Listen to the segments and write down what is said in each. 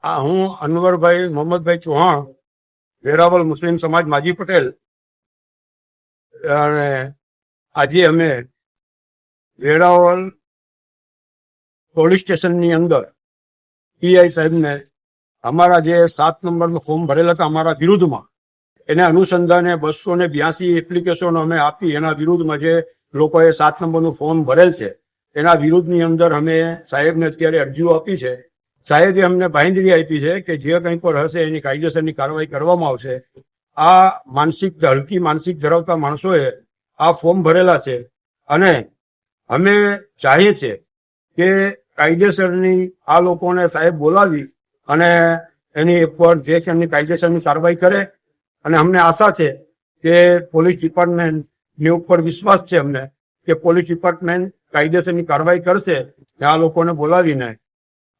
હું અનવરભાઈ મોહમ્મદભાઈ ચૌહાણ, વેરાવળ મુસ્લિમ સમાજ માજી પટેલ, અને આજે અમે વેરાવળ પોલીસ સ્ટેશનની અંદર પીઆઈ સાહેબને અમારા જે 7 નંબરનું ફોર્મ ભરેલા હતા અમારા વિરુદ્ધમાં, એને અનુસંધાને 282 એપ્લિકેશનો અમે આપી. એના વિરુદ્ધમાં જે લોકોએ 7 નંબરનું ફોર્મ ભરેલ છે એના વિરુદ્ધની અંદર અમે સાહેબને અત્યારે અરજીઓ આપી છે. સાહેબે અમને બાંહેધરી આપી છે કે જે કંઈ પણ હશે એની કાયદેસરની કાર્યવાહી કરવામાં આવશે. આ હલકી માનસિક ધરાવતા માણસોએ આ ફોર્મ ભરેલા છે અને અમે ચાહીએ છીએ કે કાયદેસરની આ લોકોને સાહેબ બોલાવી અને એની ઉપર જે એમની કાયદેસરની કાર્યવાહી કરે. અને અમને આશા છે કે પોલીસ ડિપાર્ટમેન્ટની ઉપર વિશ્વાસ છે અમને કે પોલીસ ડિપાર્ટમેન્ટ કાયદેસરની કાર્યવાહી કરશે આ લોકોને બોલાવીને.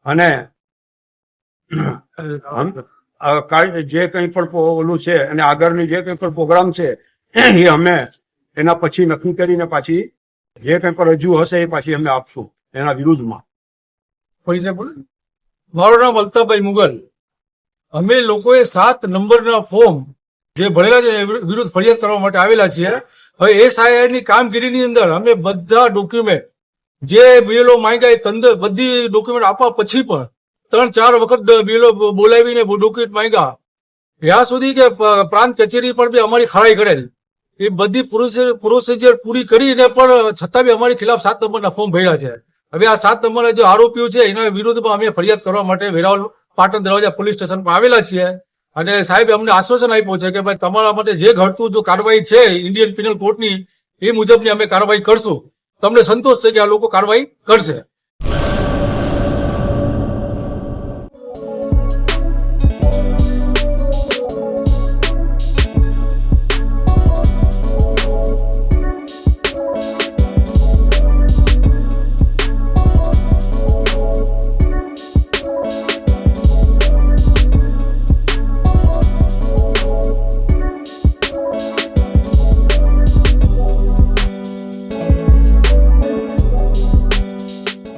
અને જે કંઈ પણ ઓલું છે અને આગળની જે કંઈ પણ પ્રોગ્રામ છે એ અમે એના પછી નક્કી કરીને પાછી જે કંઈ પણ રજૂ હશે એ પાછી અમે આપશું એના વિરુદ્ધમાં. પૈસા બોલ. મારું નામ અલ્તાભાઈ મુગલ. અમે લોકોએ 7 નંબરના ફોર્મ જે ભરેલા છે એ વિરુદ્ધ ફરિયાદ કરવા માટે આવેલા છીએ. હવે એસઆઈઆરની કામગીરીની અંદર અમે બધા ડોક્યુમેન્ટ જે બીએલઓ માંગ્યા એ બધી ડોક્યુમેન્ટ આપવા પછી પણ 3-4 વખત બીએલઓ બોલાવીને ડોક્યુમેન્ટ માંગ્યા. ત્યાં સુધી કે પ્રાંત કચેરી પર બી અમારી ખરાઈ કરેલ. એ બધી પ્રોસિજર પૂરી કરીને પણ છતાં બી અમારી ખિલાફ 7 નંબરના ફોર્મ ભર્યા છે. હવે આ 7 નંબરના જે આરોપીઓ છે એના વિરુદ્ધમાં અમે ફરિયાદ કરવા માટે વેરાવળ પાટણ દરવાજા પોલીસ સ્ટેશનમાં આવેલા છીએ. અને સાહેબે અમને આશ્વાસન આપ્યું છે કે ભાઈ તમારા માટે જે ઘટતું જો કાર્યવાહી છે ઇન્ડિયન પિનલ કોડની એ મુજબની અમે કાર્યવાહી કરશું. તમને સંતોષ છે કે આ લોકો કાર્યવાહી કરશે.